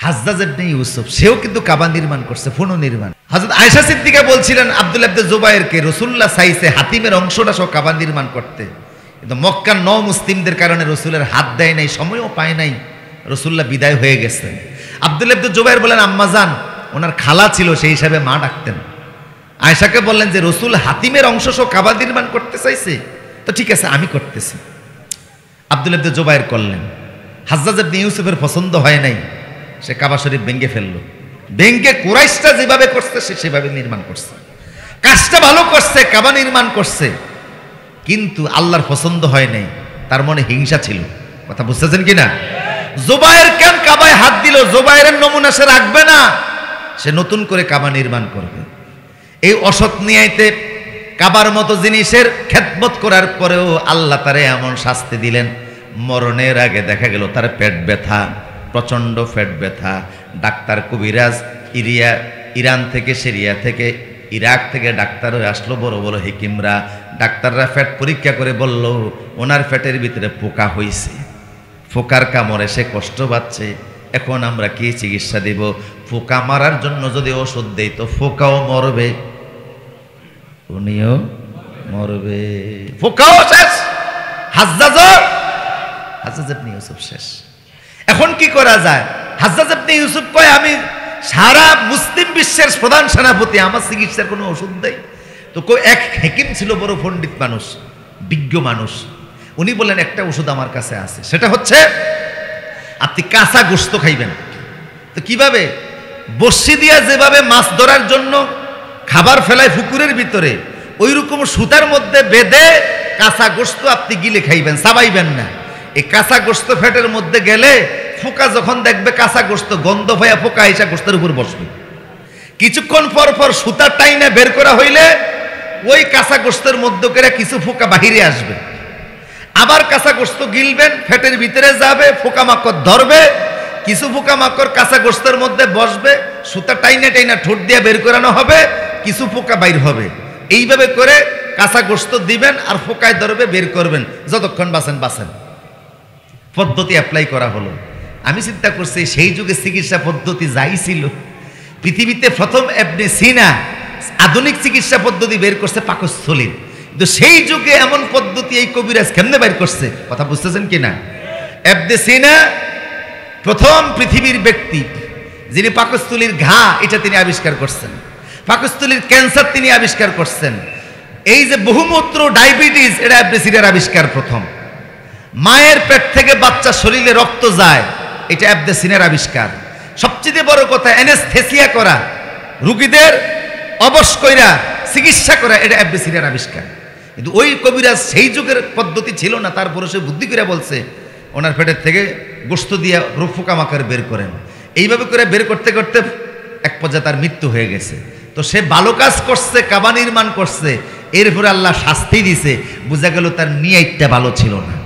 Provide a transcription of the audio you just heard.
হাজ্জাজ ইবনে ইউসুফ সেও কিন্তু কাবা নির্মাণ করছে, পুনর্নির্মাণ। হযরত আয়েশা সিদ্দিকা বলছিলেন আব্দুল্লাহ ইবনে জুবায়েরকে রাসূলুল্লাহ চাইছে হাতিমের অংশটা সহ কাবা নির্মাণ করতে, কিন্তু মক্কার মুসলিমদের কারণে রাসূলের হাত দেয় নাই, সময়ও পায় নাই, রাসূলুল্লাহ বিদায় হয়ে গেছেন। আব্দুল্লাহ ইবনে জুবায়ের বলেন আম্মাজান, ওনার খালা ছিল সেই হিসাবে মা ডাকতেন। আয়েশাকে বললেন যে রাসূল হাতিমের অংশ সহ কাবা নির্মাণ করতে চাইছে, তো ঠিক আছে আমি করতেছি। আব্দুল্লাহ ইবনে জুবায়ের করলেন। হাজ্জাজ ইবনে ইউসুফের পছন্দ হয় নাই, সে কাবা শরীফ ভেঙে ফেললো। ভেঙে কুরাইশরা যেভাবে করছে সে সেভাবে নির্মাণ করছে, কাজটা ভালো করছে, কাবা নির্মাণ করছে, কিন্তু আল্লাহর পছন্দ হয় নাই, তার মনে হিংসা ছিল। কথা বুঝতেছেন কিনা? জুবায়ের কেন কাবায় হাত দিল? জুবায়েরের নমুনা সে রাখবে না, সে নতুন করে কাবা নির্মাণ করবে। এই অসৎ নিয়াইতে কাবার মতো জিনিসের খেদমত করার পরেও আল্লাহ তারে এমন শাস্তি দিলেন, মরণের আগে দেখা গেল তার পেট ব্যথা, প্রচণ্ড পেট ব্যথা। ডাক্তার কবিরাজ ইরান থেকে, সিরিয়া থেকে, ইরাক থেকে ডাক্তার আসলো, বড় বড় হেকিমরা, ডাক্তাররা পেট পরীক্ষা করে বলল ওনার পেটের ভিতরে পোকা হয়েছে, পোকার কামড়ে সে কষ্ট পাচ্ছে, এখন আমরা কি চিকিৎসা দেব? পোকা মারার জন্য যদি ওষুধ দেই তো পোকাও মরবে, উনিও মরবে, পোকাও শেষ, হাজ্জাজ ইবনে ইউসুফ শেষ। এখন কি করা যায়? হাজ্জাজ ইবনে ইউসুফ কয় আমি সারা মুসলিম বিশ্বের প্রধান সেনাপতি, আমার চিকিৎসার কোনো ওষুধ দেয়? তো এক হেকিম ছিল, বড় পণ্ডিত মানুষ, বিজ্ঞ মানুষ, উনি বলেন একটা ওষুধ আমার কাছে আছে, সেটা হচ্ছে আপনি কাঁচা গোশত খাইবেন। তো কিভাবে? বর্ষি দিয়া যেভাবে মাছ ধরার জন্য খাবার ফেলায় পুকুরের ভিতরে, ওই রকম সুতার মধ্যে বেঁধে কাঁচা গোশত আপনি গিলে খাইবেন, চাবাইবেন না। এই কাঁচা গোশত ফ্যাটের মধ্যে গেলে পোকা যখন দেখবে কাঁচা গোশত গন্ধ হইয়া পোকা এসে গোশতের উপর বসবে। কিছুক্ষণ পর পর সুতার টাইনে বের করা হইলে ওই কাঁচা গোশতের মধ্যে করে কিছু পোকা বাহিরে আসবে, আবার কাঁচা গোশত গিলবেন, ফ্যাটের ভিতরে যাবে, পোকামাকড় ধরবে, কিছু পোকামাকড় কাঁচা গোশতের মধ্যে বসবে, সুতা টাইনা টাইনা ঠোঁট দিয়ে বের করানো হবে, কিছু পোকা বাইর হবে। এইভাবে করে কাঁচা গোশত দিবেন আর পোকায় ধরবে, বের করবেন, যতক্ষণ বাঁচেন বাঁচেন। পদ্ধতি অ্যাপ্লাই করা হলো। আমি চিন্তা করছি সেই যুগে চিকিৎসা পদ্ধতি যাই ছিল, পৃথিবীতে প্রথম ইবনে সিনা আধুনিক চিকিৎসা পদ্ধতি বের করছে পাকস্থলীর, কিন্তু সেই যুগে এমন পদ্ধতি এই কবিরাজ কেমনে বের করছে? কথা বুঝতেছেন কিনা? ইবনে সিনা প্রথম পৃথিবীর ব্যক্তি যিনি পাকস্থলীর ঘা এটা তিনি আবিষ্কার করছেন, পাকস্থলীর ক্যান্সার তিনি আবিষ্কার করছেন, এই যে বহুমূত্র ডায়াবেটিস এটা ইবনে সিনার আবিষ্কার প্রথম, মায়ের পেট থেকে বাচ্চার শরীরে রক্ত যায় এটা ইবনে সিনার আবিষ্কার, সবচেয়ে বড় কথা অ্যানেস্থেসিয়া করা, রোগীদের অবশ কইরা চিকিৎসা করা এটা ইবনে সিনার আবিষ্কার। কিন্তু ওই কবিরাজ সেই যুগের পদ্ধতি ছিল না, তারপরে সে বুদ্ধি করে বলছে ওনার পেটের থেকে গোশত দিয়ে পোকামাকড় বের করেন। এইভাবে করে বের করতে করতে এক পর্যায়ে তার মৃত্যু হয়ে গেছে। তো সে ভালো কাজ করছে, কাবা নির্মাণ করছে, এরপরে আল্লাহ শাস্তি দিছে, বোঝা গেল তার নিয়তটা ভালো ছিল না।